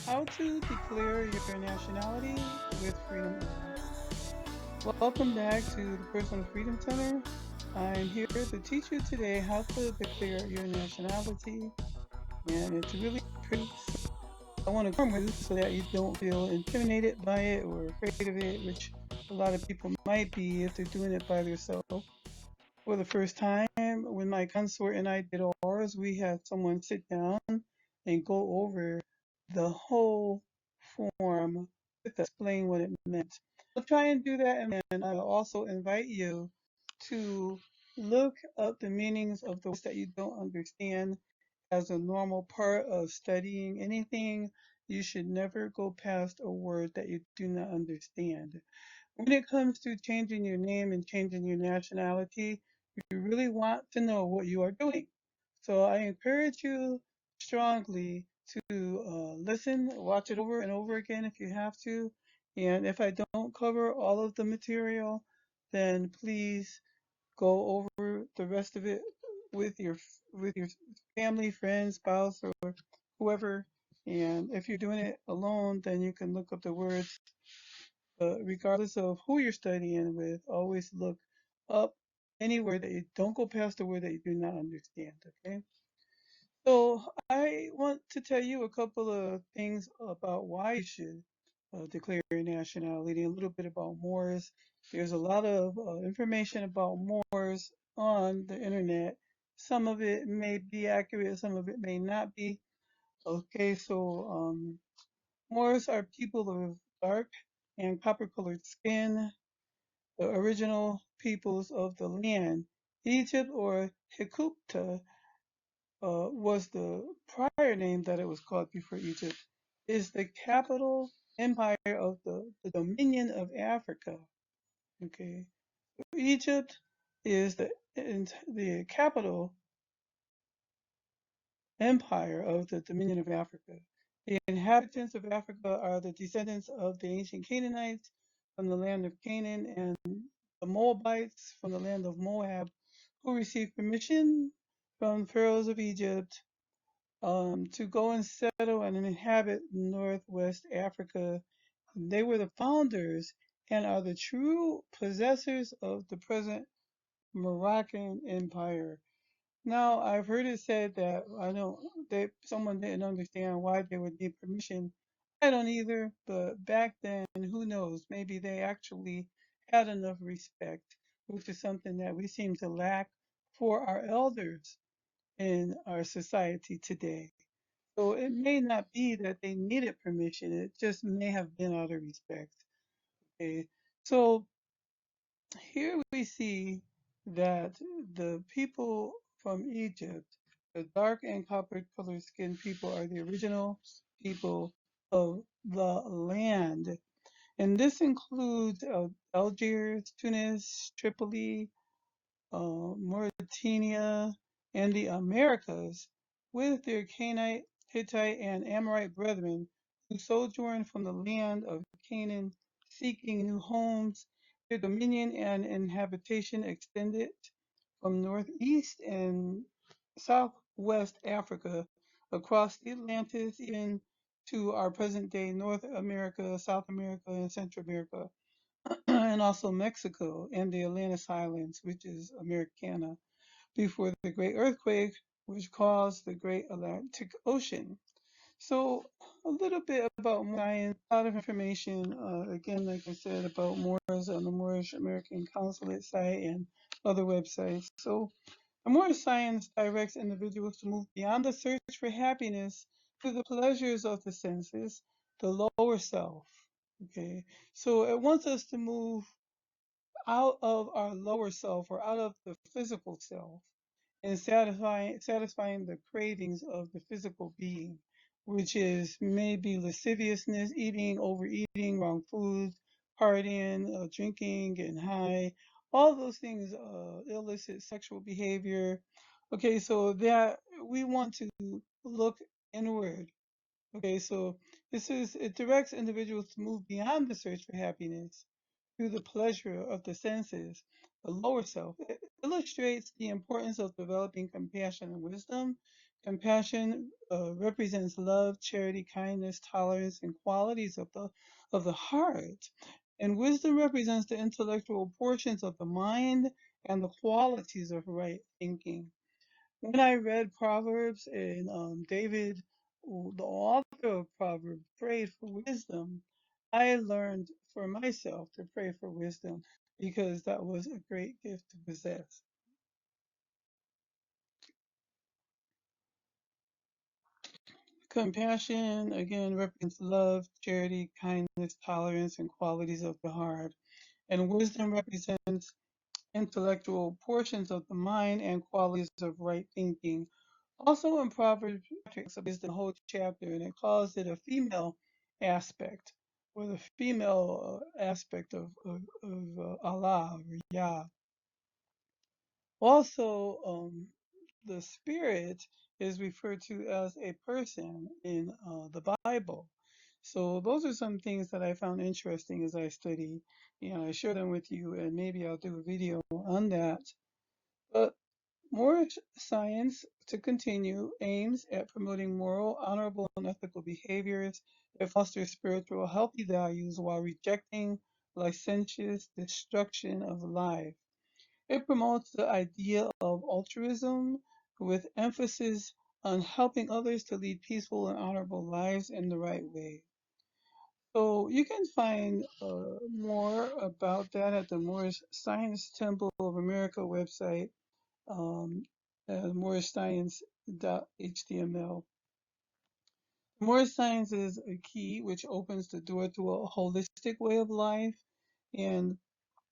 How to declare your nationality with freedom of. Welcome back to the Personal Freedom Center. I'm here to teach you today how to declare your nationality, and it's really pretty. I want to confirm with you so that you don't feel intimidated by it or afraid of it, which a lot of people might be if they're doing it by themselves. For the first time, when my consort and I did ours, we had someone sit down and go over the whole form with us, explain what it meant. I'll try and do that, and I'll also invite you to look up the meanings of the words that you don't understand as a normal part of studying anything. You should never go past a word that you do not understand. When it comes to changing your name and changing your nationality, you really want to know what you are doing. So I encourage you strongly to listen, watch it over and over again if you have to. And if I don't cover all of the material, then please go over the rest of it with your family, friends, spouse, or whoever. And if you're doing it alone, then you can look up the words. But regardless of who you're studying with, always look up any word that you don't go past the word that you do not understand. Okay. So I want to tell you a couple of things about why you should declare your nationality, a little bit about Moors. There's a lot of information about Moors on the internet. Some of it may be accurate, some of it may not be. Okay, so Moors are people of dark and copper-colored skin, the original peoples of the land. Egypt, or Hikupta, was the prior name that it was called before Egypt, is the capital empire of the Dominion of Africa. Okay, Egypt is the capital empire of the Dominion of Africa. The inhabitants of Africa are the descendants of the ancient Canaanites from the land of Canaan and the Moabites from the land of Moab, who received permission from pharaohs of Egypt to go and settle and inhabit Northwest Africa. They were the founders and are the true possessors of the present Moroccan Empire. Now, I've heard it said that I don't they someone didn't understand why they would need permission. I don't either, but back then, who knows? Maybe they actually had enough respect, which is something that we seem to lack for our elders in our society today. So it may not be that they needed permission, it just may have been out of respect. Okay. So here we see that the people from Egypt, the dark and copper colored skinned people, are the original people of the land. And this includes Algiers, Tunis, Tripoli, Mauritania, and the Americas, with their Canaanite, Hittite, and Amorite brethren who sojourned from the land of Canaan, seeking new homes. Their dominion and inhabitation extended from northeast and southwest Africa across the Atlantis, even to our present day North America, South America, and Central America, and also Mexico and the Atlantis Islands, which is Americana, before the great earthquake, which caused the great Atlantic Ocean. So, a little bit about science, a lot of information, again, like I said, about Moors on the Moorish American Consulate site and other websites. So, the Moorish science directs individuals to move beyond the search for happiness to the pleasures of the senses, the lower self. Okay, so it wants us to move out of our lower self or out of the physical self and satisfying the cravings of the physical being, which is maybe lasciviousness, eating, overeating, wrong foods, partying, drinking, getting high, all those things, illicit sexual behavior. Okay, so that we want to look inward. Okay, so it directs individuals to move beyond the search for happiness through the pleasure of the senses, the lower self. It illustrates the importance of developing compassion and wisdom Compassion represents love, charity, kindness, tolerance, and qualities of the heart. And wisdom represents the intellectual portions of the mind and the qualities of right thinking. When I read Proverbs and David, the author of Proverbs, prayed for wisdom, I learned for myself to pray for wisdom because that was a great gift to possess. Compassion, again, represents love, charity, kindness, tolerance, and qualities of the heart. And wisdom represents intellectual portions of the mind and qualities of right thinking. Also in Proverbs, it's the whole chapter, and it calls it a female aspect, or the female aspect of Allah, or Yah. Also, the spirit is referred to as a person in the Bible. So those are some things that I found interesting as I study. I share them with you, and maybe I'll do a video on that. But Moorish science, to continue, aims at promoting moral, honorable, and ethical behaviors that foster spiritual, healthy values while rejecting licentious destruction of life. It promotes the idea of altruism with emphasis on helping others to lead peaceful and honorable lives in the right way. So you can find more about that at the Moorish Science Temple of America website, um, moorishscience.html. Moorish science is a key which opens the door to a holistic way of life. And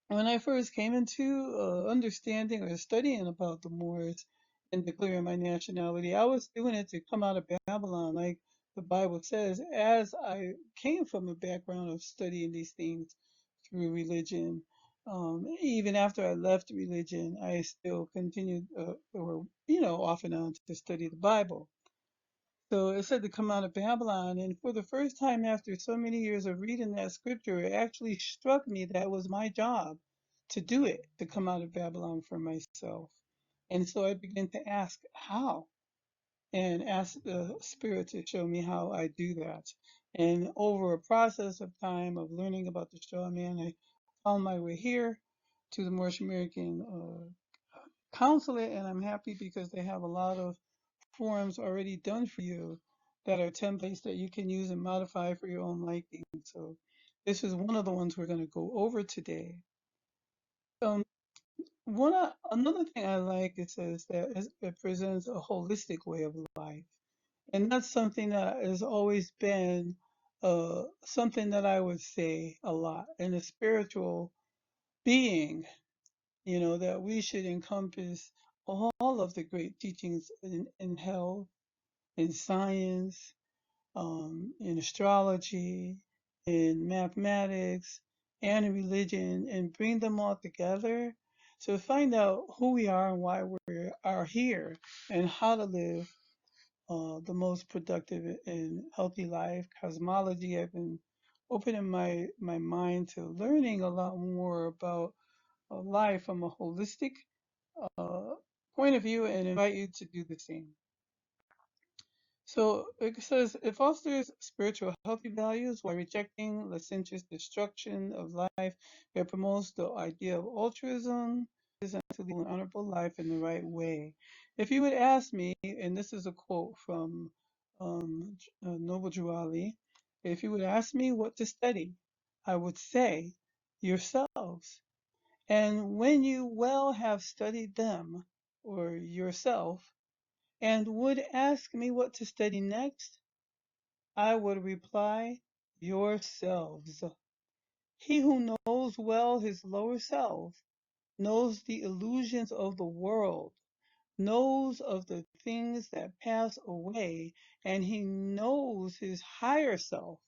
when I first came into understanding or studying about the Moors and declaring my nationality, I was doing it to come out of Babylon, like the Bible says, as I came from a background of studying these things through religion. Even after I left religion, I still continued, off and on to study the Bible. So it said to come out of Babylon. And for the first time after so many years of reading that scripture, it actually struck me that it was my job to do it, to come out of Babylon for myself. And so I began to ask how, and ask the Spirit to show me how I do that. And over a process of time of learning about the straw man, I found my way here to the Moorish American Consulate, and I'm happy because they have a lot of forms already done for you that are templates that you can use and modify for your own liking. So this is one of the ones we're going to go over today. Um, another thing I like, it says that it presents a holistic way of life. And that's something that has always been something that I would say a lot in a spiritual being, that we should encompass all of the great teachings in health, in science, in astrology, in mathematics, and in religion, and bring them all together to find out who we are and why we are here and how to live the most productive and healthy life. Cosmology, I've been opening my mind to learning a lot more about life from a holistic uh, point of view and invite you to do the same. So it says it fosters spiritual healthy values while rejecting licentious destruction of life. It promotes the idea of altruism and to live an honorable life in the right way. If you would ask me, and this is a quote from Noble Drew Ali, if you would ask me what to study, I would say yourselves. And when you well have studied them or yourself, and would ask me what to study next, I would reply, yourselves. He who knows well his lower self knows the illusions of the world, knows of the things that pass away, and he knows his higher self,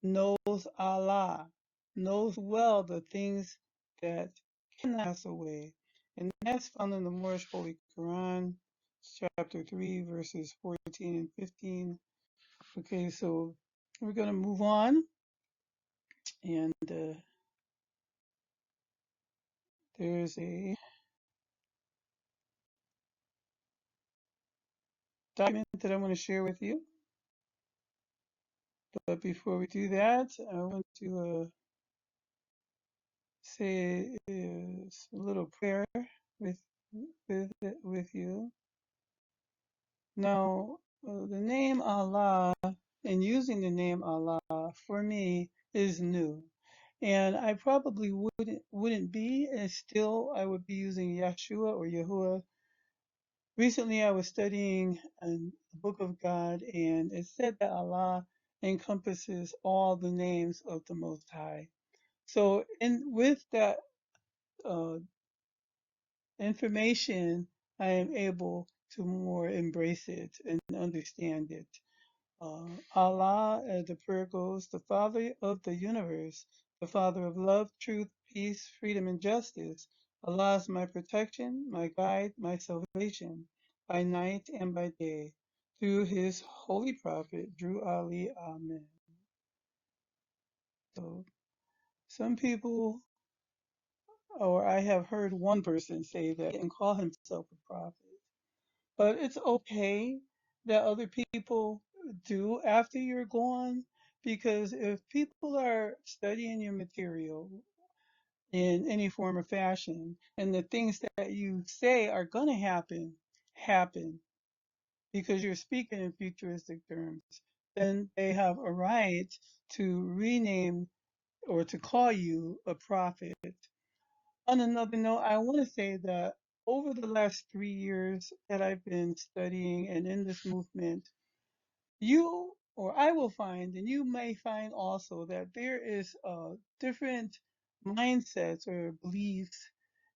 knows Allah, knows well the things that cannot pass away. And that's found in the Moorish Holy Quran, chapter 3, verses 14 and 15. Okay, so we're going to move on. And there's a document that I want to share with you. But before we do that, I want to say a little prayer with with you. Now, the name Allah and using the name Allah for me is new, and I probably wouldn't be, and still I would be using Yeshua or Yahuwah. Recently, I was studying the Book of God, and it said that Allah encompasses all the names of the Most High. So, with that uh, information, I am able to more embrace it and understand it. Allah, as the prayer goes, the Father of the universe, the Father of love, truth, peace, freedom, and justice. Allah is my protection, my guide, my salvation, by night and by day, through His holy prophet, Drew Ali. Amen. So, some people, or I have heard one person say that and call himself a prophet. But it's okay that other people do after you're gone, because if people are studying your material in any form or fashion, and the things that you say are going to happen because you're speaking in futuristic terms, then they have a right to rename or to call you a prophet. On another note, I want to say that over the last 3 years that I've been studying and in this movement, you or I will find, and you may find also, that there is different mindsets or beliefs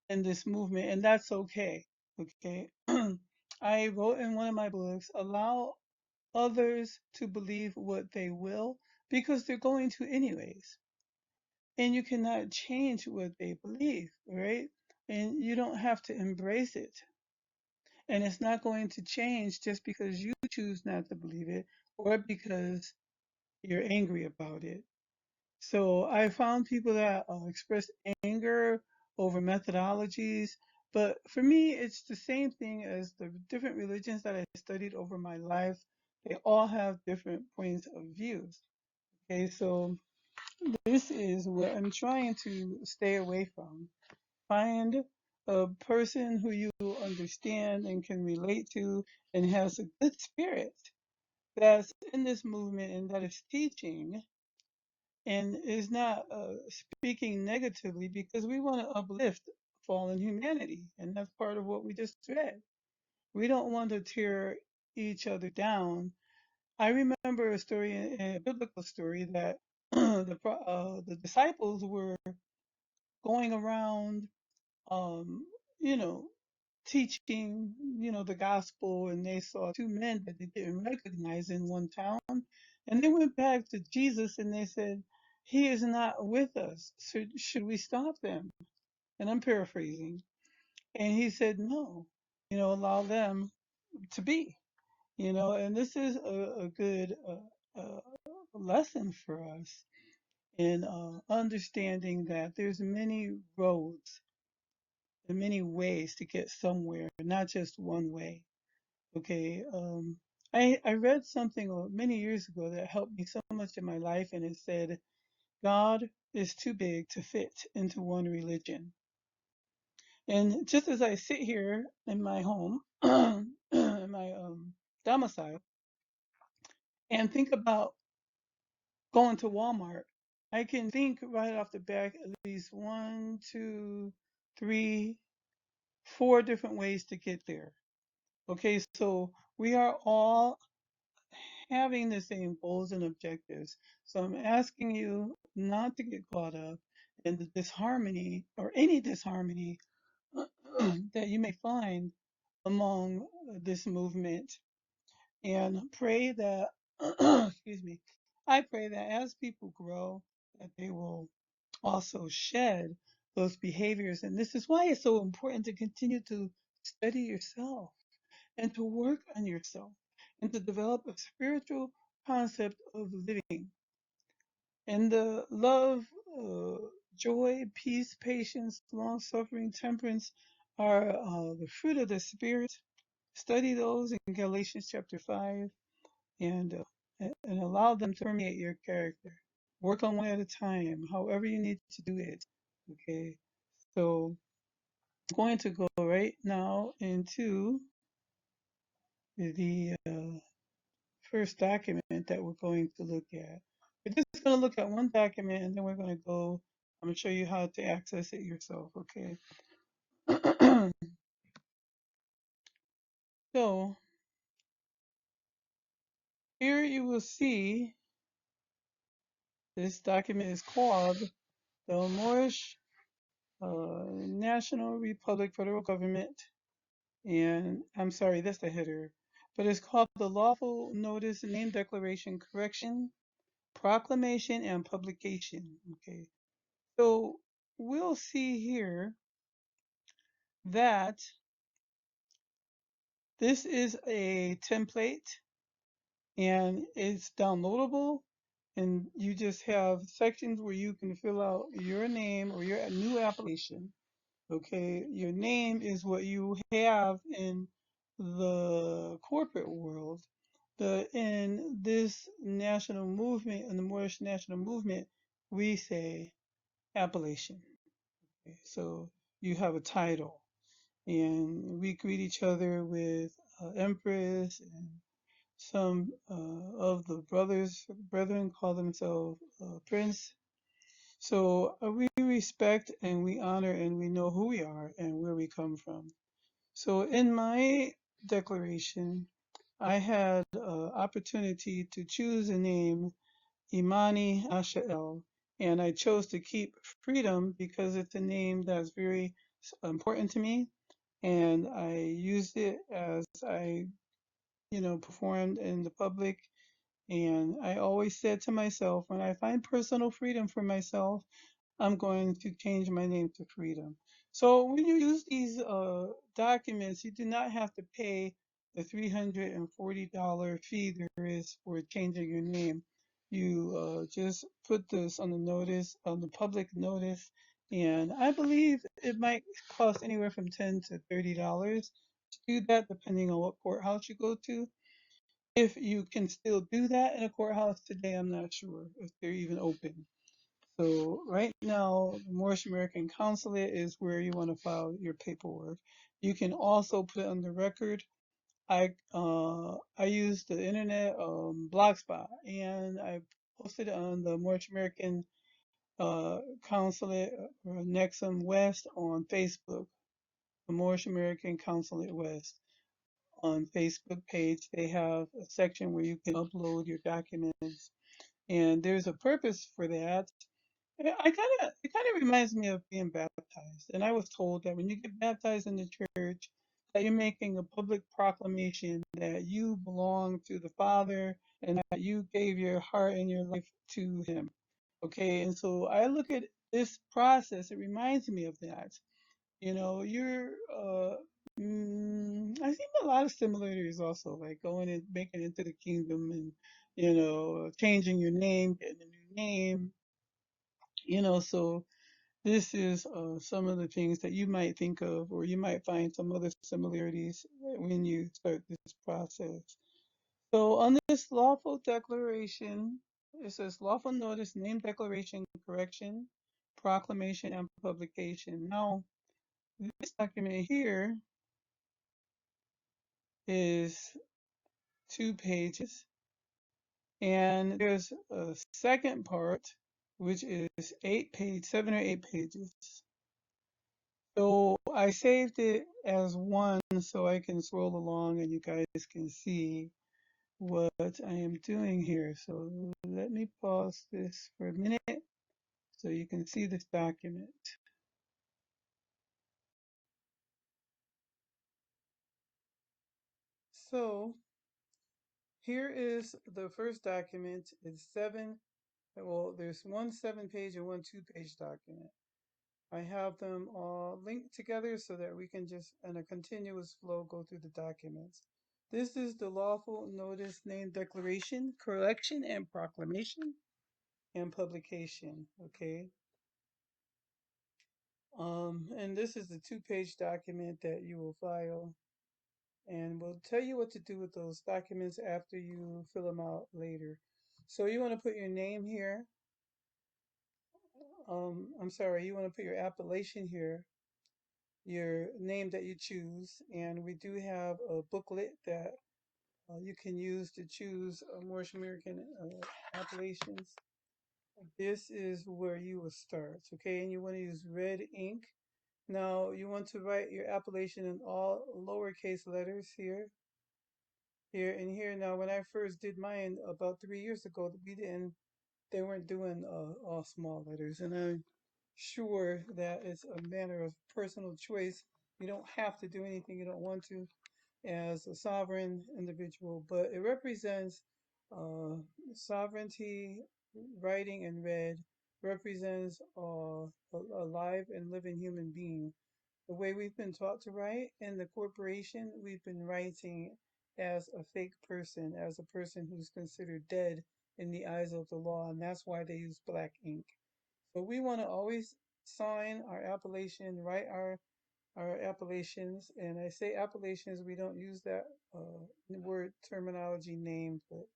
in this movement, and that's okay. Okay. I wrote in one of my books, allow others to believe what they will, because they're going to anyways. And you cannot change what they believe, right? And you don't have to embrace it. And it's not going to change just because you choose not to believe it or because you're angry about it. So I found people that express anger over methodologies, but for me, it's the same thing as the different religions that I studied over my life. They all have different points of views. Okay, so this is what I'm trying to stay away from. Find a person who you understand and can relate to and has a good spirit that's in this movement and that is teaching and is not speaking negatively, because we want to uplift fallen humanity. And that's part of what we just read. We don't want to tear each other down. I remember a story, a biblical story, that the disciples were going around, um, you know, teaching, the gospel, and they saw two men that they didn't recognize in one town. And they went back to Jesus and they said, He is not with us. Should we stop them? And I'm paraphrasing. And he said, no, allow them to be, and this is a good lesson for us in understanding that there's many roads and many ways to get somewhere, not just one way. Okay. I read something many years ago that helped me so much in my life, and it said, God is too big to fit into one religion. And just as I sit here in my home, in my domicile, and think about going to Walmart, I can think right off the back at least one, two, three, four different ways to get there. Okay, so we are all having the same goals and objectives. So I'm asking you not to get caught up in the disharmony or any disharmony that you may find among this movement, and pray that, excuse me, I pray that as people grow, that they will also shed those behaviors. And this is why it's so important to continue to study yourself and to work on yourself and to develop a spiritual concept of living. And the love, joy, peace, patience, long suffering, temperance are the fruit of the Spirit. Study those in Galatians chapter 5 and allow them to permeate your character. Work on one at a time, however you need to do it. Okay. So I'm going to go right now into the first document that we're going to look at. We're just going to look at one document and then we're going to go, I'm going to show you how to access it yourself, okay? So here you will see this document is called the Moorish National Republic Federal Government, and I'm sorry, that's the header, but it's called the Lawful Notice Name Declaration Correction, Proclamation, and Publication, okay? So we'll see here that this is a template and it's downloadable, and you just have sections where you can fill out your name or your new application. Okay, your name is what you have in the corporate world. In this national movement, in the Moorish national movement, we say appellation. Okay, so you have a title, and we greet each other with Empress, and some of the brethren call themselves Prince. So we respect and we honor and we know who we are and where we come from. So in my declaration, I had opportunity to choose a name, Imani Ashael, and I chose to keep freedom because it's a name that's very important to me, and I used it as I, performed in the public. And I always said to myself, when I find personal freedom for myself, I'm going to change my name to Freedom. So when you use these documents, you do not have to pay the $340 fee there is for changing your name. You just put this on the notice, on the public notice, and I believe it might cost anywhere from $10 to $30 to do that, depending on what courthouse you go to. If you can still do that in a courthouse today, I'm not sure if they're even open. So right now, the Moorish American Consulate is where you want to file your paperwork. You can also put it on the record. I use the internet blogspot, and I posted it on the Moorish American Consulate Nexum West on Facebook. The Moorish American Consulate West on Facebook page. They have a section where you can upload your documents, and there's a purpose for that. It kind of reminds me of being baptized. And I was told that when you get baptized in the church, that you're making a public proclamation that you belong to the Father and that you gave your heart and your life to Him. Okay, and so I look at this process, it reminds me of that. You're, I see a lot of similarities also, like going and making it into the kingdom and, changing your name, getting a new name, so this is some of the things that you might think of, or you might find some other similarities when you start this process. So on this lawful declaration, it says lawful notice, name declaration, correction, proclamation, and publication. Now, this document here is 2 pages, and there's a second part, which is 7 or 8 pages. So I saved it as one so I can scroll along and you guys can see what I am doing here. So let me pause this for a minute so you can see this document. So here is the first document. It's there's one 7 page and one 2 page document. I have them all linked together so that we can just, in a continuous flow, go through the documents. This is the lawful notice, name, declaration, correction, and proclamation, and publication. Okay. And this is the 2 page document that you will file And we'll tell you what to do with those documents after you fill them out later. So you want to put your name here. I'm sorry, you want to put your appellation here, your name that you choose. And we do have a booklet that you can use to choose Moorish American appellations. This is where you will start, okay? And you want to use red ink. Now you want to write your appellation in all lowercase letters here, here, and here. Now, when I first did mine about 3 years ago, they weren't doing all small letters, and I'm sure that it's a matter of personal choice. You don't have to do anything you don't want to as a sovereign individual, but it represents sovereignty. Writing in red represents a live and living human being. The way we've been taught to write in the corporation, we've been writing as a fake person, as a person who's considered dead in the eyes of the law, and that's why they use black ink. So we want to always sign our appellation, write our appellations, and I say appellations, we don't use that word terminology name, but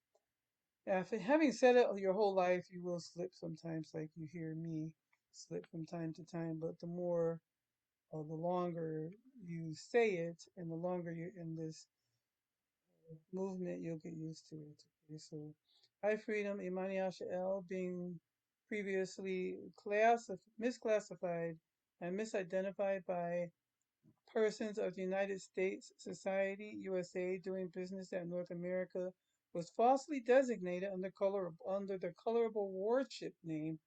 after having said it your whole life, you will slip sometimes, like you hear me slip from time to time, but the longer you say it and the longer you're in this movement, you'll get used to it. Okay, so high freedom, Imani Asha being previously misclassified and misidentified by persons of the United States Society, USA, doing business at North America, was falsely designated under the colorable warship name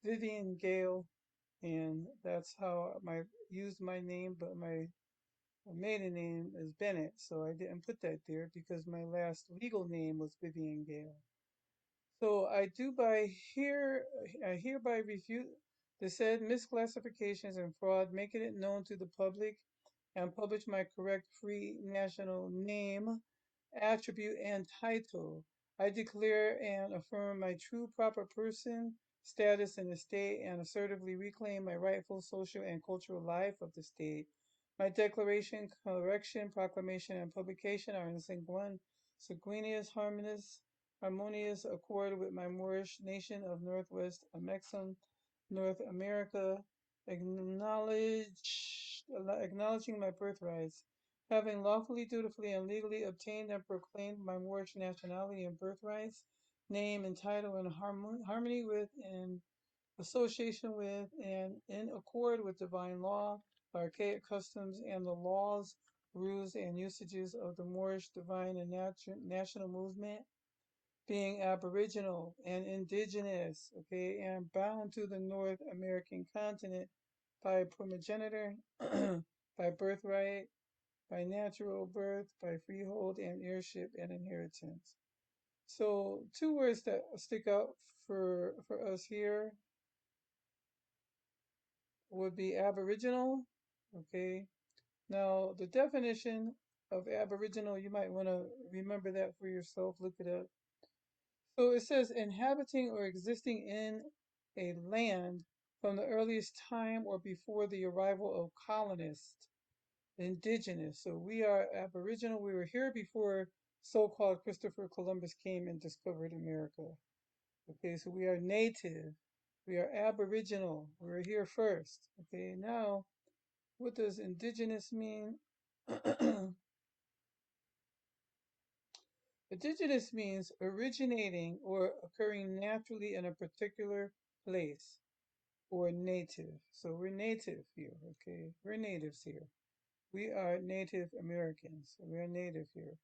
Vivian Gale, and that's how I used my name, but my maiden name is Bennett, so I didn't put that there because my last legal name was Vivian Gale. So I hereby refute the said misclassifications and fraud, making it known to the public and publish my correct free national name, attribute, and title. I declare and affirm my true proper person, status in the state, and assertively reclaim my rightful social and cultural life of the state. My declaration, correction, proclamation, and publication are in sanguineous, harmonious accord with my Moorish nation of Northwest Amexem, North America, acknowledging my birthrights, having lawfully, dutifully, and legally obtained and proclaimed my Moorish nationality and birthrights, name and title in harmony with and association with and in accord with divine law, archaic customs, and the laws, rules, and usages of the Moorish divine and national movement, being aboriginal and indigenous, okay, and bound to the North American continent by primogeniture, by birthright, by natural birth, by freehold and heirship and inheritance. So two words that stick out for us here would be aboriginal, okay. Now the definition of aboriginal, you might want to remember that for yourself, look it up. So it says inhabiting or existing in a land from the earliest time or before the arrival of colonists, indigenous. So we are aboriginal. We were here before so-called Christopher Columbus came and discovered America. Okay, so we are native. We are aboriginal. We were here first. Okay, now what does indigenous mean? Indigenous means originating or occurring naturally in a particular place, or native. So we're native here, okay? We're natives here. We are Native Americans. We're native here.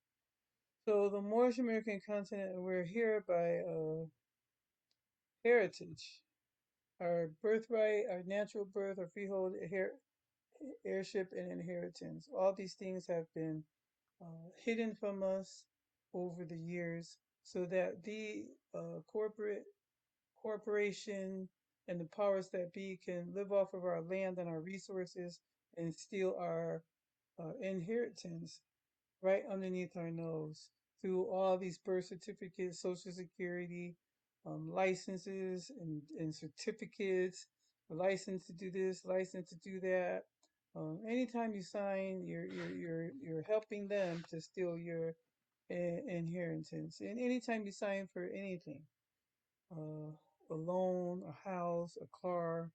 So the Moorish American continent, we're here by heritage. Our birthright, our natural birth, our freehold, heirship, and inheritance. All these things have been hidden from us over the years so that the corporation and the powers that be can live off of our land and our resources and steal our inheritance right underneath our nose through all these birth certificates, social security, licenses and certificates, license to do this, license to do that, Anytime you sign, you're helping them to steal your inheritance. And anytime you sign for anything, uh, a loan, a house, a car.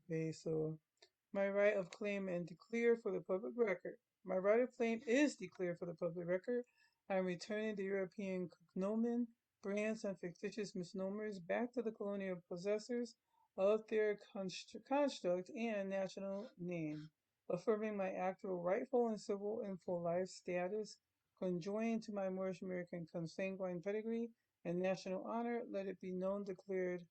Okay, so my right of claim and declare for the public record. My right of claim is declared for the public record. I am returning the European cognomen, brands, and fictitious misnomers back to the colonial possessors of their construct and national name, affirming my actual rightful and civil and full life status, conjoined to my Moorish American consanguine pedigree and national honor. Let it be known, declared,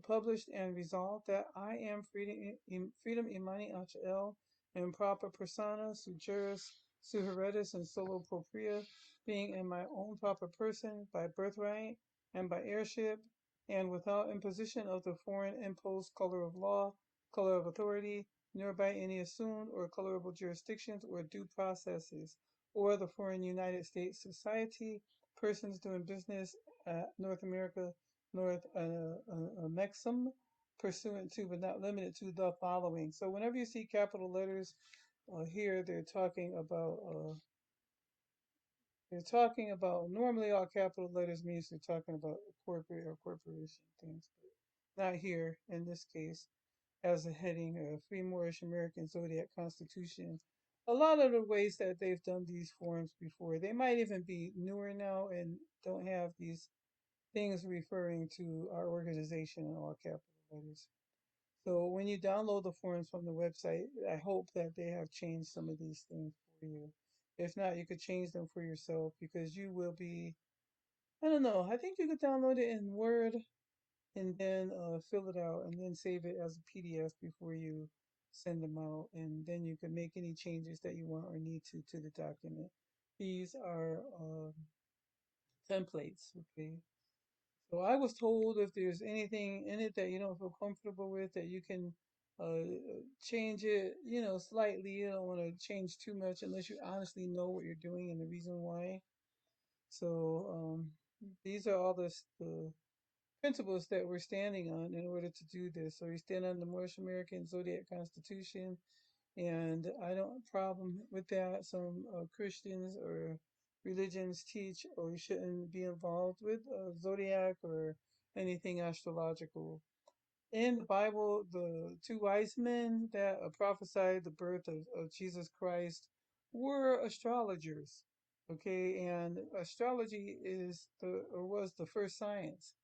published and resolved that I am Freedom Imani HL in proper persona, sui juris, sui heredis, and solo propria, being in my own proper person by birthright and by heirship, and without imposition of the foreign imposed color of law, color of authority, nor by any assumed or colorable jurisdictions or due processes, or the foreign United States society, persons doing business at North America North Mexum, pursuant to but not limited to the following. So whenever you see capital letters here, they're talking about normally all capital letters means they're talking about a corporate or corporation things, but not here in this case as a heading Free Moorish American Zodiac Constitution. A lot of the ways that they've done these forms before, they might even be newer now and don't have these things referring to our organization in all capital letters. So when you download the forms from the website, I hope that they have changed some of these things for you. If not, you could change them for yourself because you will be, I don't know, I think you could download it in Word and then fill it out and then save it as a PDF before you send them out. And then you can make any changes that you want or need to the document. These are templates, okay? So I was told if there's anything in it that you don't feel comfortable with, that you can uh, change it, slightly. You don't want to change too much unless you honestly know what you're doing and the reason why. So these are all the principles that we're standing on in order to do this. So we stand on the Moorish American Zodiac Constitution, and I don't have a problem with that. Some Christians or religions teach, or you shouldn't be involved with zodiac or anything astrological. In the Bible, the two wise men that prophesied the birth of Jesus Christ were astrologers. Okay, and astrology is or was the first science.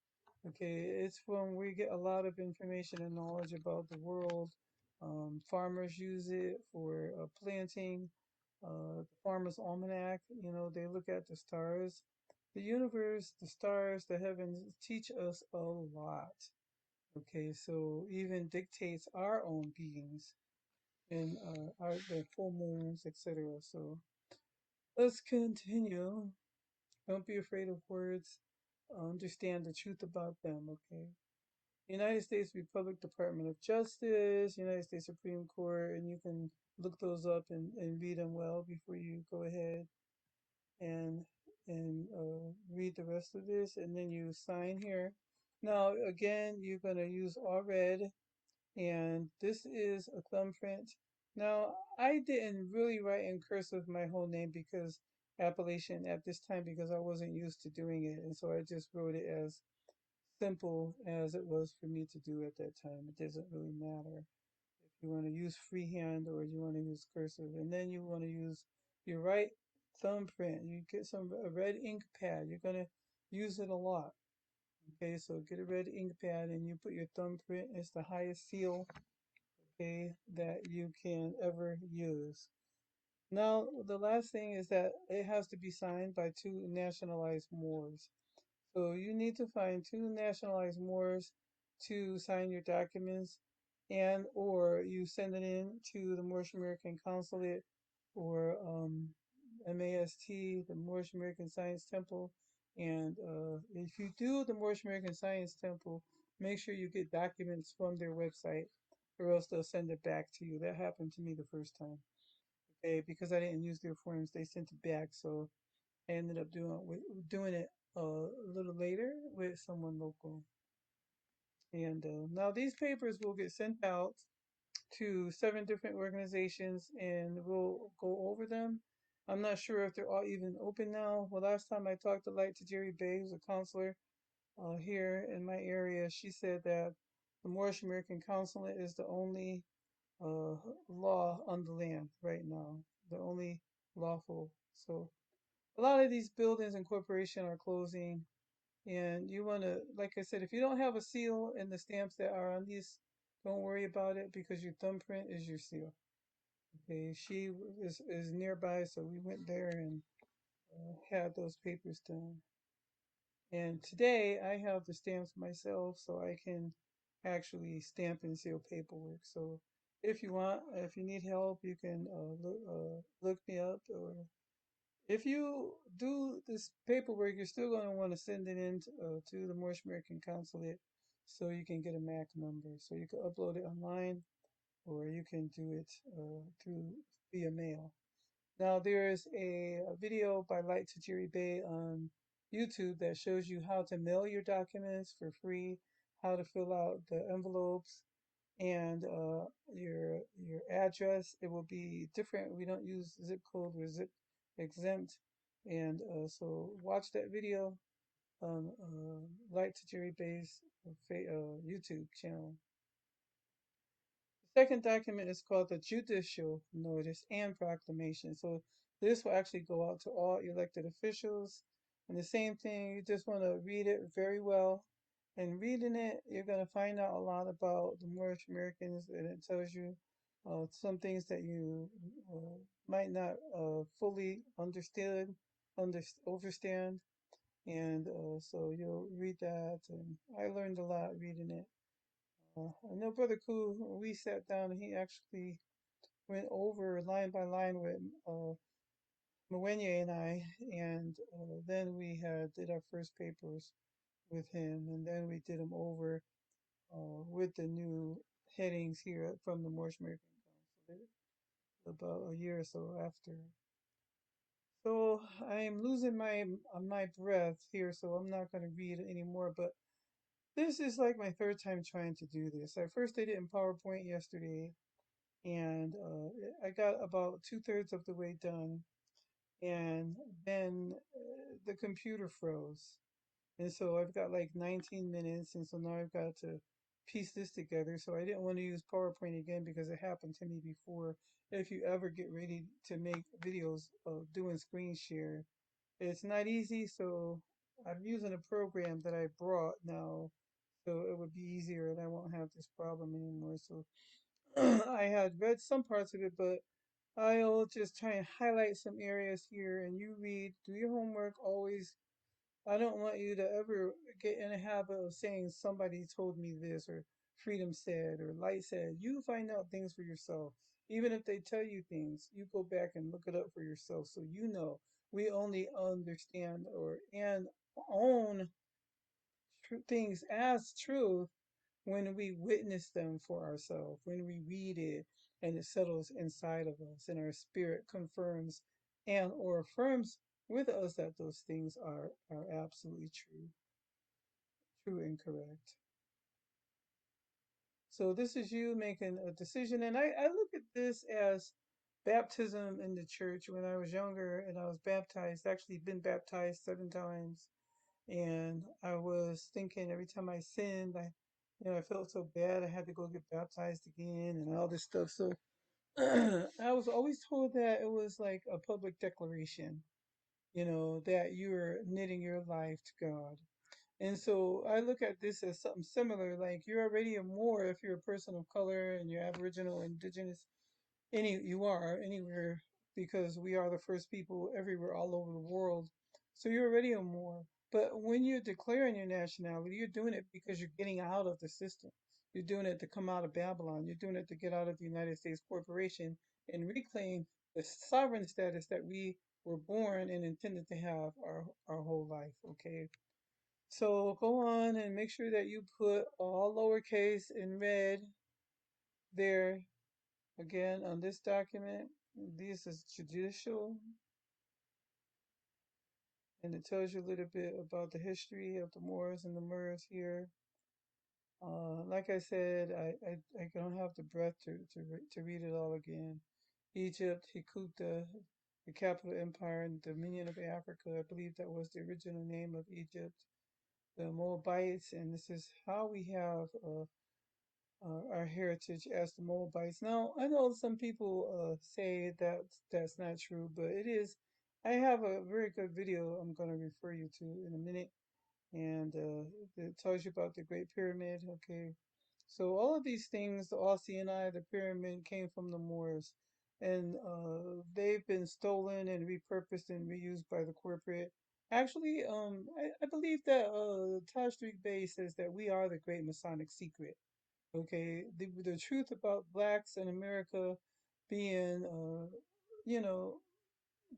Okay, it's from we get a lot of information and knowledge about the world. Farmers use it for planting. The Farmer's Almanac, they look at the stars. The universe, the stars, the heavens teach us a lot. Okay, so even dictates our own beings and the full moons, etc. So let's continue. Don't be afraid of words. Understand the truth about them, okay? United States Republic Department of Justice, United States Supreme Court, and you can look those up and read them well before you go ahead and read the rest of this, and then you sign here. Now, again, you're going to use all red, and this is a thumbprint. Now, I didn't really write in cursive my whole name because appellation at this time because I wasn't used to doing it, and so I just wrote it as simple as it was for me to do at that time. It doesn't really matter if you want to use freehand or you want to use cursive. And then you want to use your right thumbprint. You get a red ink pad. You're going to use it a lot. Okay, so get a red ink pad and you put your thumbprint. It's the highest seal, okay, that you can ever use. Now, the last thing is that it has to be signed by two nationalized Moors. So you need to find two nationalized Moors to sign your documents, and or you send it in to the Moorish American Consulate or MAST, the Moorish American Science Temple. And if you do the Moorish American Science Temple, make sure you get documents from their website, or else they'll send it back to you. That happened to me the first time. Okay, because I didn't use their forms, they sent it back. So I ended up doing it a little later with someone local. And now these papers will get sent out to 7 different organizations, and we'll go over them. I'm not sure if they're all even open now. Well, last time I talked to Light to Jerry Bay, who's a counselor here in my area, she said that the Moorish American Consulate is the only uh, law on the land right now, the only lawful. So a lot of these buildings and corporations are closing, and you want to, like I said, if you don't have a seal and the stamps that are on these, don't worry about it because your thumbprint is your seal. Okay, is nearby, so we went there and had those papers done. And today I have the stamps myself, so I can actually stamp and seal paperwork. So if you need help, you can look me up, or if you do this paperwork, you're still going to want to send it in to the Moorish American Consulate so you can get a MAC number. So you can upload it online, or you can do it through via mail. Now there is a video by Light Tajiri Bay on YouTube that shows you how to mail your documents for free, how to fill out the envelopes, and your address. It will be different. We don't use zip code, we're zip exempt. And so watch that video on Light to Jerry Bay's YouTube channel. The second document is called the Judicial Notice and Proclamation. So this will actually go out to all elected officials. And the same thing, you just want to read it very well. And reading it, you're going to find out a lot about the Moorish Americans, and it tells you some things that you might not fully understand. And so you'll read that. And I learned a lot reading it. I know Brother Koo, we sat down and he actually went over line by line with Mwenye and I, and then we did our first papers with him, and then we did them over with the new headings here from the Moorish American Consulate about a year or so after. So I'm losing my breath here, so I'm not going to read it anymore, but this is like my third time trying to do this. I first did it in PowerPoint yesterday, and I got about 2/3 of the way done, and then the computer froze, and so I've got like 19 minutes, and so now I've got to piece this together. So I didn't want to use PowerPoint again because it happened to me before. If you ever get ready to make videos of doing screen share, it's not easy, so I'm using a program that I brought now, so it would be easier and I won't have this problem anymore. So I had read some parts of it, but I'll just try and highlight some areas here, and you read, do your homework always. I don't want you to ever get in a habit of saying somebody told me this, or Freedom said, or Light said. You find out things for yourself. Even if they tell you things, you go back and look it up for yourself so you know. We only understand and own things as truth when we witness them for ourselves, when we read it and it settles inside of us and our spirit confirms and or affirms with us that those things are absolutely true and correct. So this is you making a decision, and I look at this as baptism in the church. When I was younger and I was baptized, actually been baptized 7 times, and I was thinking every time I sinned, I felt so bad I had to go get baptized again and all this stuff. So I was always told that it was like a public declaration, that you're knitting your life to God. And so I look at this as something similar, like you're already a Moor if you're a person of color and you're Aboriginal, Indigenous, you are anywhere, because we are the first people everywhere all over the world. So you're already a Moor. But when you're declaring your nationality, you're doing it because you're getting out of the system. You're doing it to come out of Babylon. You're doing it to get out of the United States corporation and reclaim the sovereign status that we were born and intended to have our whole life. Okay. So go on and make sure that you put all lowercase in red there. Again, on this document, this is Judicial, and it tells you a little bit about the history of the Moors and the Moors here. Like I said, I don't have the breath to read it all again. Egypt, Hikuta, the capital empire and dominion of Africa. I believe that was the original name of Egypt. The Moabites, and this is how we have our heritage as the Moabites. Now, I know some people say that that's not true, but it is. I have a very good video I'm going to refer you to in a minute, and it tells you about the Great Pyramid. Okay, so all of these things, the Oceani, the pyramid, came from the Moors, and they've been stolen and repurposed and reused by the corporate. Actually, I believe that Taj Bey says that we are the Great Masonic Secret. Okay, the truth about blacks in America being, you know,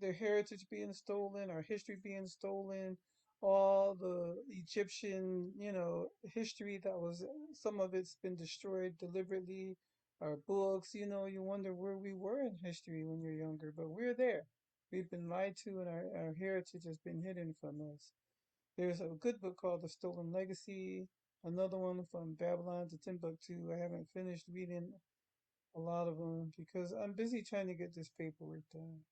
their heritage being stolen, our history being stolen, all the Egyptian, history that was, some of it's been destroyed deliberately, our books, you wonder where we were in history when you're younger, but we're there. We've been lied to and our heritage has been hidden from us. There's a good book called The Stolen Legacy, another one from Babylon to Timbuktu. I haven't finished reading a lot of them because I'm busy trying to get this paperwork done.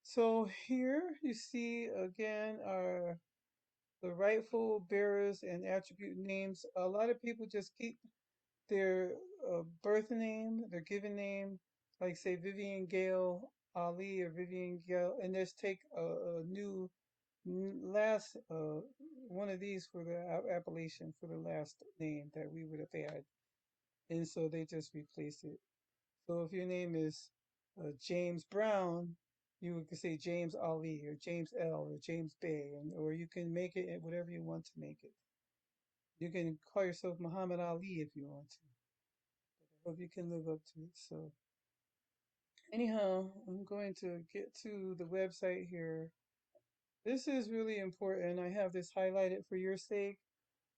So here you see again are the rightful bearers and attribute names. A lot of people just keep their birth name, their given name, like say Vivian Gale Ali or Vivian Gale, and just take a new last one of these for the appellation for the last name that we would have had, and so they just replace it. So if your name is James Brown, you could say James Ali or James L or James Bay, or you can make it whatever you want to make it. You can call yourself Muhammad Ali if you want to, but I hope you can live up to it. So anyhow, I'm going to get to the website here. This is really important. I have this highlighted for your sake.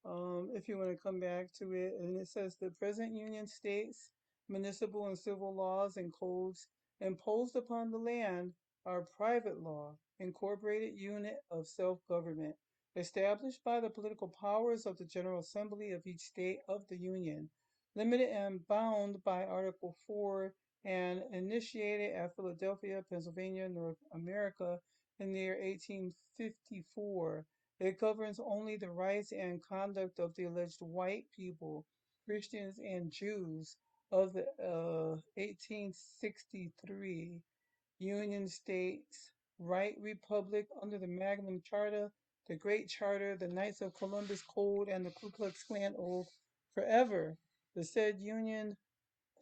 If you want to come back to it. And it says the present Union states, municipal and civil laws and codes imposed upon the land are private law, incorporated unit of self-government, established by the political powers of the General Assembly of each state of the Union, limited and bound by Article 4 and initiated at Philadelphia, Pennsylvania, North America in the year 1854. It governs only the rights and conduct of the alleged white people, Christians and Jews of the 1863 Union States Right Republic under the Magna Charta, the Great Charter, the Knights of Columbus Code, and the Ku Klux Klan Oath forever. The said Union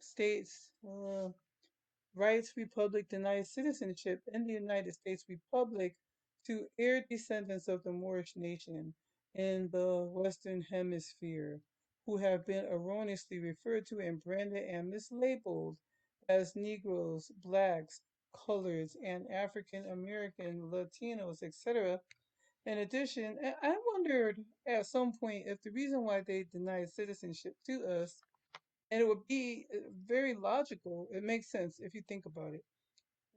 States Rights Republic denies citizenship in the United States Republic to heir descendants of the Moorish nation in the Western Hemisphere, who have been erroneously referred to and branded and mislabeled as Negroes, Blacks, Coloreds, and African American, Latinos, etc. In addition, I wondered at some point if the reason why they denied citizenship to us, and it would be very logical, it makes sense if you think about it.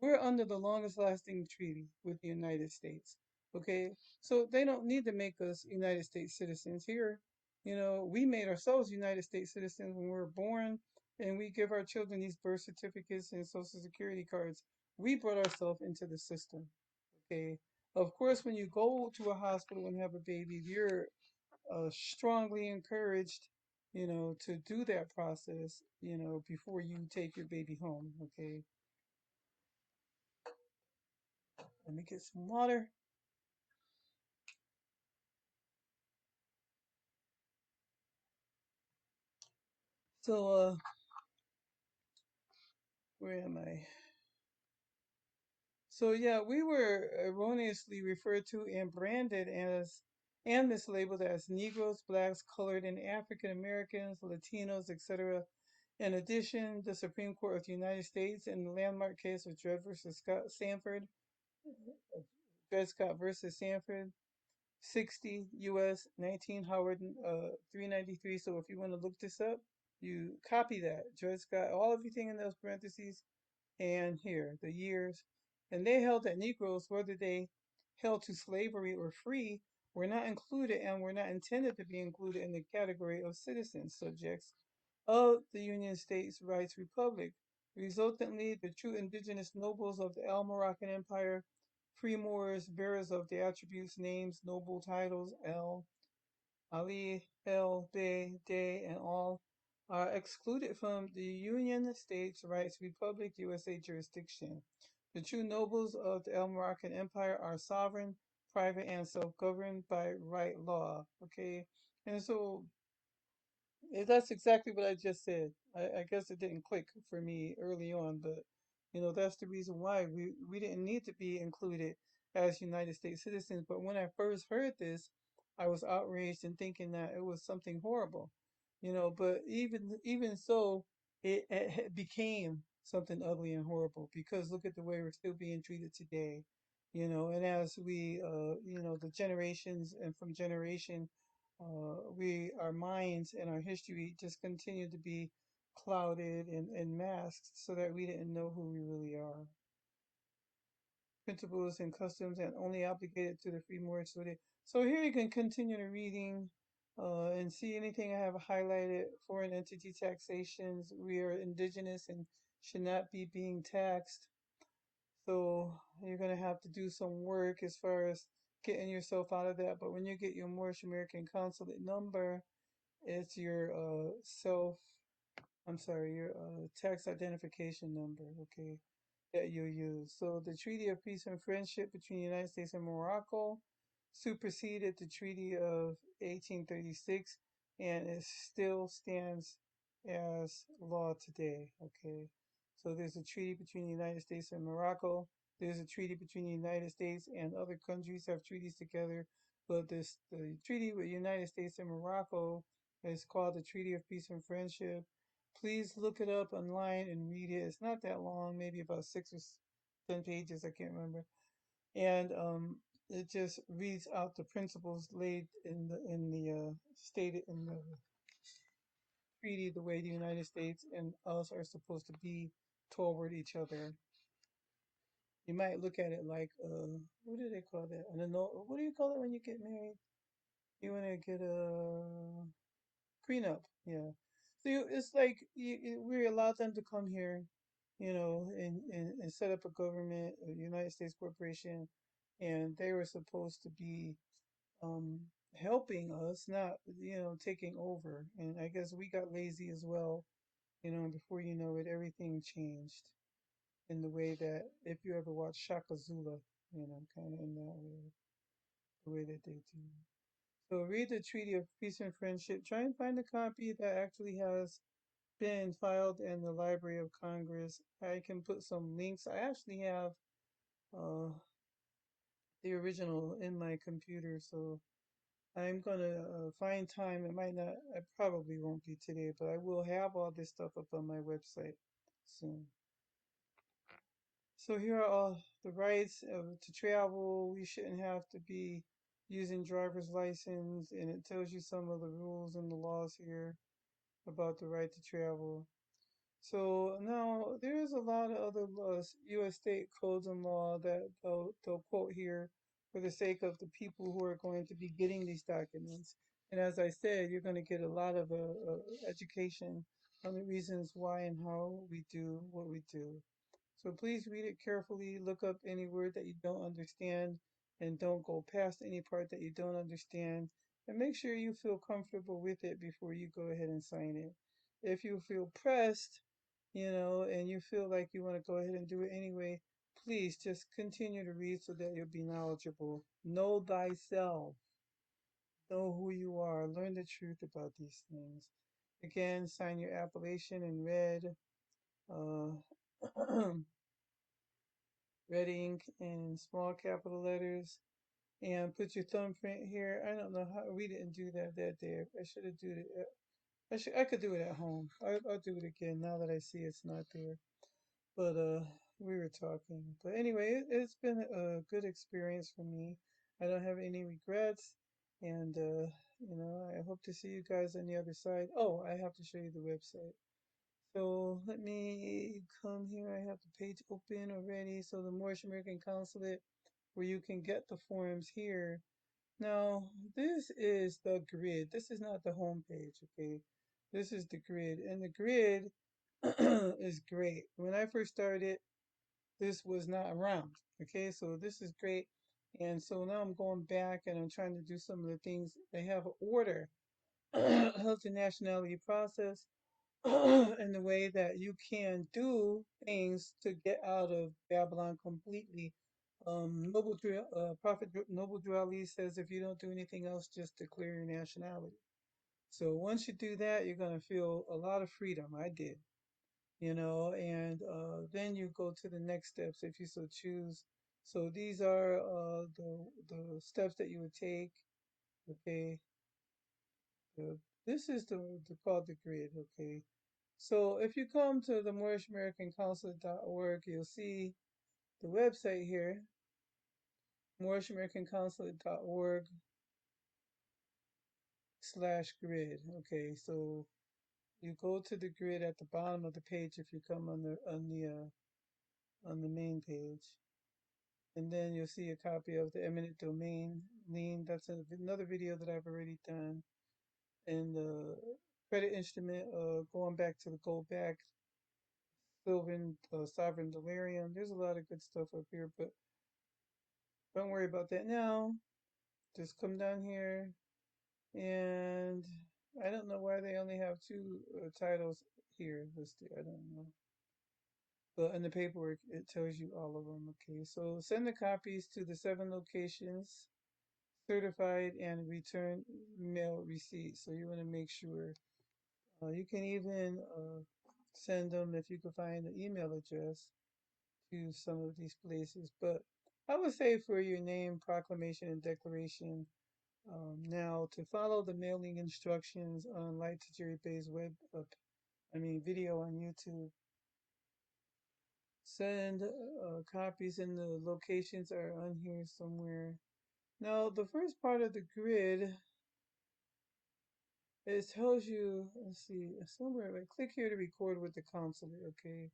We're under the longest lasting treaty with the United States. Okay, so they don't need to make us United States citizens here. We made ourselves United States citizens when we were born, and we give our children these birth certificates and social security cards. We brought ourselves into the system. Okay, of course, when you go to a hospital and have a baby, you're strongly encouraged, to do that process, before you take your baby home. Okay, let me get some water. So, where am I? So, yeah, we were erroneously referred to and branded as and mislabeled as Negroes, Blacks, Colored, and African Americans, Latinos, etc. In addition, the Supreme Court of the United States in the landmark case of Dred Scott versus Sanford, 60 U.S. 19 Howard 393. So if you want to look this up, you copy that. Dred Scott, all everything in those parentheses, and here the years. And they held that Negroes, whether they held to slavery or free, We're not included and we're not intended to be included in the category of citizens, subjects of the United States Rights Republic. Resultantly, the true indigenous nobles of the El Moroccan Empire, free Moors, bearers of the attributes, names, noble titles, El, Ali, El, Bey, Day, and all, are excluded from the United States Rights Republic USA jurisdiction. The true nobles of the El Moroccan Empire are sovereign, private, and self-governed by right law. Okay, and so that's exactly what I just said. I guess it didn't click for me early on, but that's the reason why we didn't need to be included as United States citizens. But when I first heard this, I was outraged and thinking that it was something horrible. But even so, it became something ugly and horrible because look at the way we're still being treated today. And as we, the generations and from generation our minds and our history just continue to be clouded and masked so that we didn't know who we really are. Principles and customs and only obligated to the free Moorish. So here you can continue the reading and see anything I have highlighted. Foreign entity taxations. We are indigenous and should not be being taxed. So you're going to have to do some work as far as getting yourself out of that. But when you get your Moorish American Consulate number, it's your your tax identification number, okay, that you use. So the Treaty of Peace and Friendship between the United States and Morocco superseded the Treaty of 1836 and it still stands as law today, okay? So there's a treaty between the United States and Morocco. There's a treaty between the United States and other countries have treaties together, but the treaty with the United States and Morocco is called the Treaty of Peace and Friendship. Please look it up online and read it. It's not that long, maybe about 6 or 10 pages, I can't remember. And it just reads out the principles laid in the stated in the treaty, the way the United States and us are supposed to be toward each other. You might look at it like what do they call that? An annul what do you call it when you get married? You want to get a prenup, yeah. So it's like we allowed them to come here, and set up a government, a United States corporation, and they were supposed to be helping us, not taking over. And I guess we got lazy as well, and before you know it, everything changed in the way that if you ever watch Shaka Zulu, kind of in that way, the way that they do. So read the Treaty of Peace and Friendship. Try and find a copy that actually has been filed in the Library of Congress. I can put some links. I actually have uh, the original in my computer, so I'm gonna find time. It might not, I probably won't be today, but I will have all this stuff up on my website soon. So here are all the rights to travel. We shouldn't have to be using driver's license, and it tells you some of the rules and the laws here about the right to travel. So now there's a lot of other laws, U.S. state codes and law that they'll quote here for the sake of the people who are going to be getting these documents. And as I said, you're going to get a lot of education on the reasons why and how we do what we do. So please read it carefully, look up any word that you don't understand, and don't go past any part that you don't understand. And make sure you feel comfortable with it before you go ahead and sign it. If you feel pressed, and you feel like you want to go ahead and do it anyway, please just continue to read so that you'll be knowledgeable. Know thyself. Know who you are. Learn the truth about these things. Again, sign your appellation in red. Uh, red ink in small capital letters and put your thumbprint here. I don't know how we didn't do that day. I should have do it. I could do it at home. I'll do it again now that I see it's not there. But we were talking. But anyway, it's been a good experience for me. I don't have any regrets, and I hope to see you guys on the other side. Oh, I have to show you the website. So let me come here. I have the page open already. So the Moorish American Consulate, where you can get the forms here. Now, this is the grid. This is not the home page, okay? This is the grid. And the grid is great. When I first started, this was not around, okay? So this is great. And so now I'm going back and I'm trying to do some of the things. They have an order of the nationality process and the way that you can do things to get out of Babylon completely. Noble Drew Ali says if you don't do anything else, just declare your nationality. So once you do that, you're going to feel a lot of freedom. I did, and then you go to the next steps if you so choose. So these are the steps that you would take. Okay, this is called the grid. Okay, so if you come to the Moorish American Consulate.org, you'll see the website here, Moorish American Consulate.org/grid. Okay, so you go to the grid at the bottom of the page if you come on the main page, and then you'll see a copy of the eminent domain lien. That's another video that I've already done, and the credit instrument, going back to the gold back Sylvan Sovereign Delirium. There's a lot of good stuff up here, but don't worry about that now. Just come down here, and I don't know why they only have two titles here listed. I don't know. But in the paperwork, it tells you all of them. Okay, so send the copies to the 7 locations, certified and return mail receipt. So you want to make sure. You can even send them if you can find an email address to some of these places. But I would say for your name, proclamation, and declaration, now to follow the mailing instructions on Light to Jerry Bay's video on YouTube, send copies and the locations are on here somewhere. Now, the first part of the grid, it tells you, let's see, somewhere, right? Click here to record with the consulate, okay?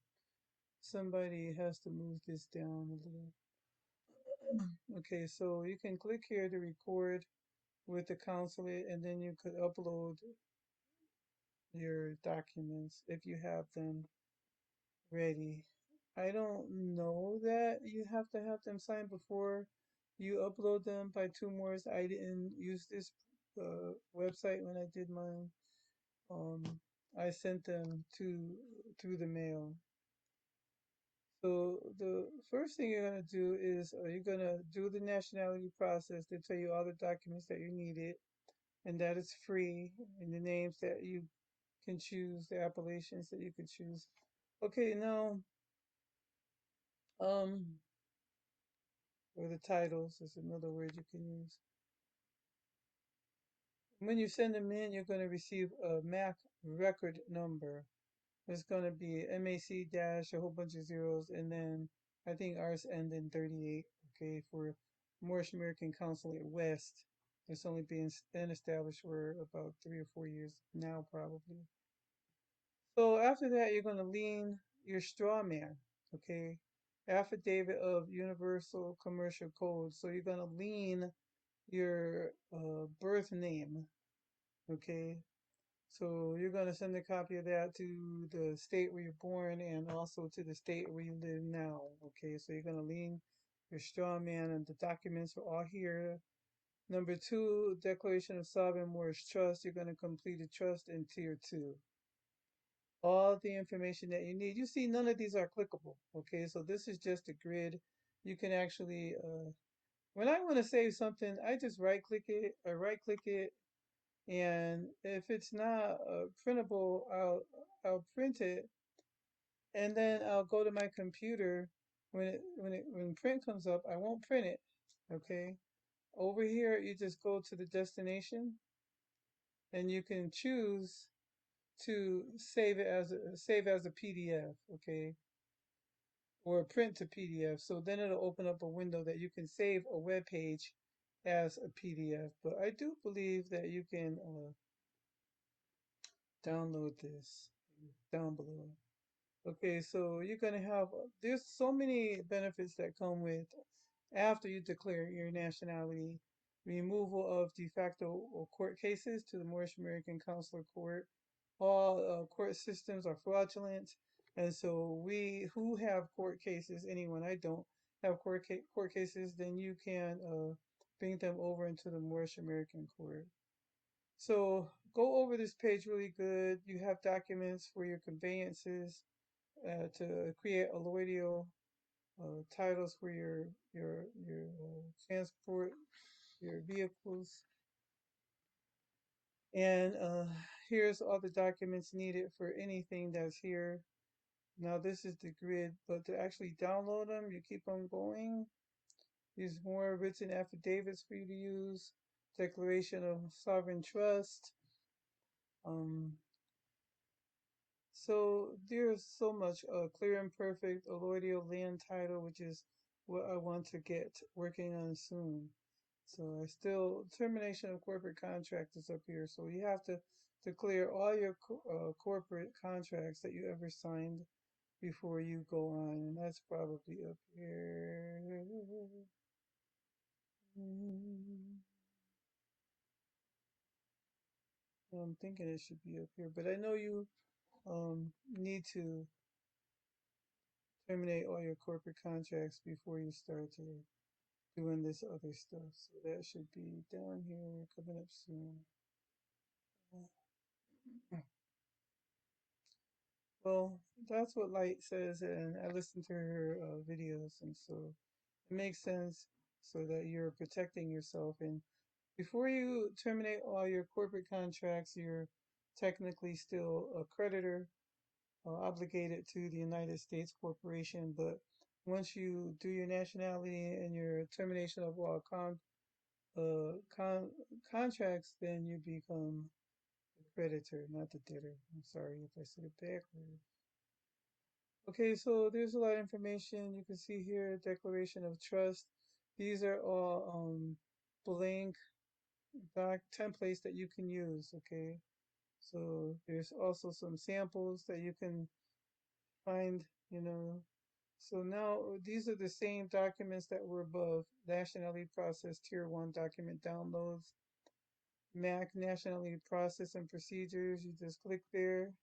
Somebody has to move this down a little. Okay, so you can click here to record with the consulate, and then you could upload your documents if you have them ready. I don't know that you have to have them signed before you upload them by 2 Moors. I didn't use this website when I did mine. I sent them through the mail. So the first thing you're gonna do is you're gonna do the nationality process. They tell you all the documents that you needed, and that is free, and the names that you can choose, the appellations that you can choose. Okay, now um, or the titles is another word you can use. When you send them in, you're gonna receive a MAC record number. It's going to be MAC dash, a whole bunch of zeros, and then I think ours end in 38, okay, for Moorish American Consulate West. It's only been established for about 3 or 4 years now, probably. So after that, you're going to lean your straw man, okay, affidavit of universal commercial code. So you're going to lean your birth name, okay, so you're going to send a copy of that to the state where you're born and also to the state where you live now. Okay, so you're going to lean your straw man, and the documents are all here. Number 2, Declaration of Sovereign Moorish Trust. You're going to complete a trust in Tier 2. All the information that you need. You see, none of these are clickable. Okay, so this is just a grid. You can actually, when I want to save something, I just right click it, and if it's not printable, I'll print it, and then I'll go to my computer. When print comes up, I won't print it. Okay. Over here, you just go to the destination, and you can choose to save as a PDF. Okay, or print to PDF. So then it'll open up a window that you can save a web page as a PDF. But I do believe that you can download this down below. Okay, so you're gonna have, there's so many benefits that come with after you declare your nationality. removal of de facto court cases to the Moorish American Consular Court. All court systems are fraudulent, and so we who have court cases, anyone I don't have court cases, then you can bring them over into the Moorish American Court. So go over this page really good. You have documents for your conveyances to create allodial titles for your transport, your vehicles, and here's all the documents needed for anything that's here. Now this is the grid, but to actually download them, you keep on going. There's more written affidavits for you to use, declaration of sovereign trust. Um, so there's so much clear and perfect allodial land title, which is what I want to get working on soon. So I still termination of corporate contract is up here. So you have to clear all your corporate contracts that you ever signed before you go on, and that's probably up here. I'm thinking it should be up here, but I know you need to terminate all your corporate contracts before you start to doing this other stuff. So that should be down here, coming up soon. Well, that's what Light says, and I listen to her videos, and so it makes sense so that you're protecting yourself. And before you terminate all your corporate contracts, you're technically still a creditor obligated to the United States corporation. But once you do your nationality and your termination of all uh, con contracts, then you become the creditor, not the debtor. I'm sorry if I said it backwards. Okay, so there's a lot of information you can see here. Declaration of trust. These are all blank doc templates that you can use. Okay, so there's also some samples that you can find. So now these are the same documents that were above. Nationality process tier 1 document downloads. Mac nationality process and procedures. You just click there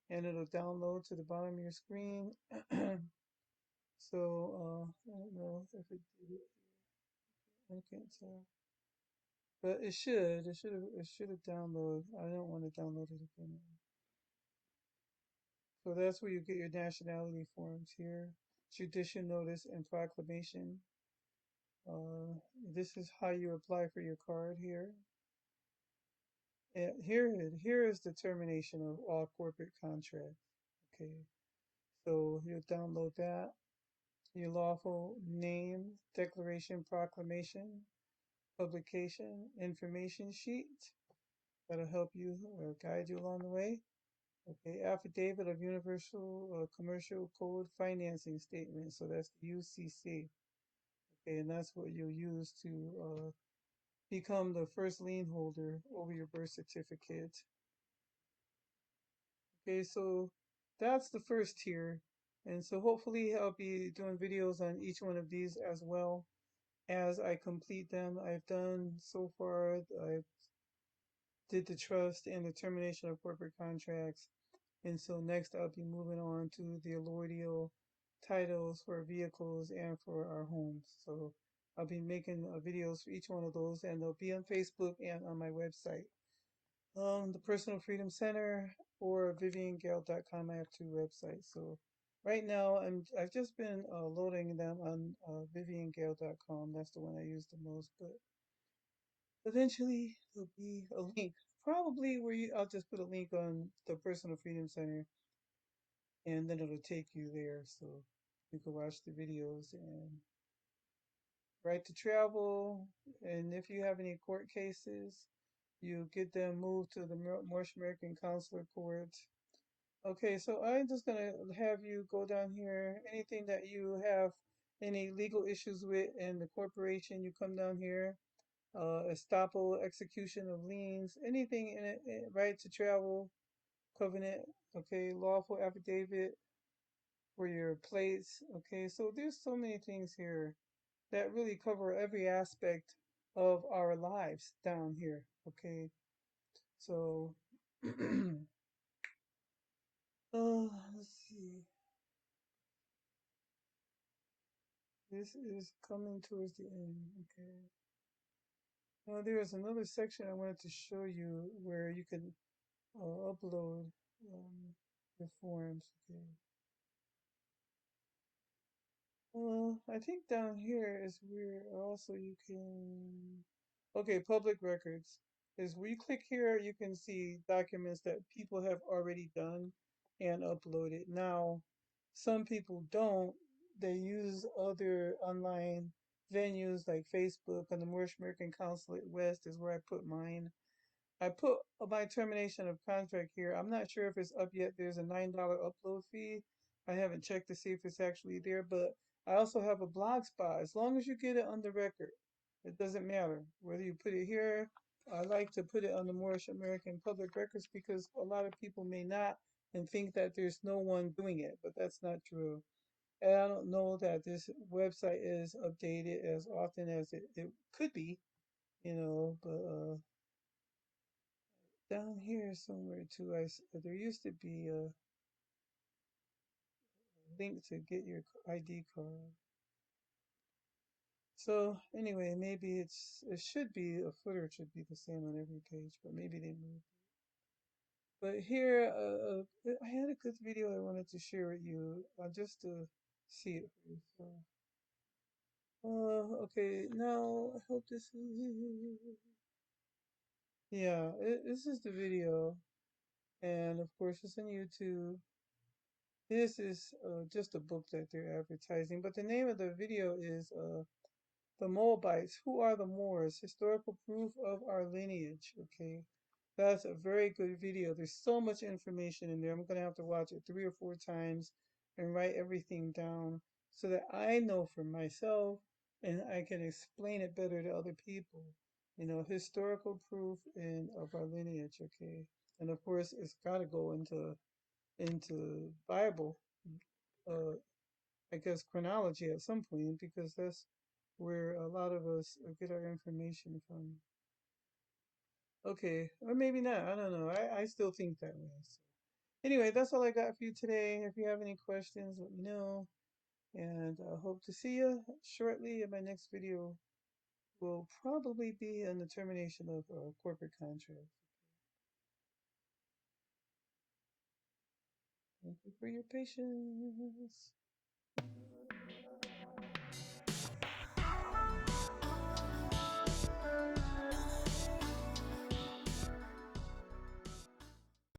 and it'll download to the bottom of your screen. So I don't know if it did it. I can't tell. But it should have downloaded. I don't want to download it again. So that's where you get your nationality forms here. Judicial notice and proclamation. This is how you apply for your card here. And here is the termination of all corporate contracts. Okay, so you'll download that. Your lawful name, declaration, proclamation, publication, information sheet. That'll help you or guide you along the way. Okay, affidavit of universal commercial code financing statement. So that's the UCC. Okay, and that's what you'll use to become the first lien holder over your birth certificate. Okay, so that's the first tier. And so hopefully I'll be doing videos on each one of these as well as I complete them. I've done so far, I did the trust and the termination of corporate contracts. And so next I'll be moving on to the allodial titles for vehicles and for our homes. So I'll be making videos for each one of those, and they'll be on Facebook and on my website. The Personal Freedom Center or VivianGale.com. I have two websites. So right now I've just been loading them on VivianGale.com. That's the one I use the most. But eventually there'll be a link, probably where I'll just put a link on the Personal Freedom Center, and then it'll take you there, so you can watch the videos and right to travel. And if you have any court cases, you get them moved to the Moorish American Consular Court. Okay, so I'm just gonna have you go down here. Anything that you have any legal issues with in the corporation, you come down here. Estoppel, execution of liens, anything in it, right to travel, covenant, okay, lawful affidavit for your plates. Okay, so there's so many things here that really cover every aspect of our lives down here. Okay, so let's see. This is coming towards the end. Okay. Now there is another section I wanted to show you where you can upload your forms. Okay. I think down here is where also you can, okay, public records is where you click here, you can see documents that people have already done and uploaded. Now, some people don't. They use other online venues like Facebook, and the Moorish American Consulate West is where I put mine. I put my termination of contract here. I'm not sure if it's up yet. There's a $9 upload fee. I haven't checked to see if it's actually there, but I also have a blog spot. As long as you get it on the record, it doesn't matter whether you put it here. I like to put it on the Moorish American Public Records because a lot of people may not and think that there's no one doing it, but that's not true. And I don't know that this website is updated as often as it could be, but down here somewhere too, there used to be a link to get your ID card. So anyway, maybe it should be a footer should be the same on every page, but maybe they moved it. But here, I had a good video I wanted to share with you, just to see it for you. So, okay, now I hope this is, yeah, this is the video, and of course it's on YouTube. This is just a book that they're advertising, but the name of the video is The Moabites. Who are the Moors? Historical proof of our lineage. Okay, that's a very good video. There's so much information in there. I'm going to have to watch it 3 or 4 times and write everything down so that I know for myself and I can explain it better to other people. Historical proof and of our lineage. Okay, and of course it's got to go into Bible, uh, I guess chronology at some point because that's where a lot of us get our information from. Okay, or maybe not. I don't know. I still think that way. So anyway, that's all I got for you today. If you have any questions, let me know. And I hope to see you shortly. In my next video will probably be on the termination of corporate contracts. Thank you for your patience.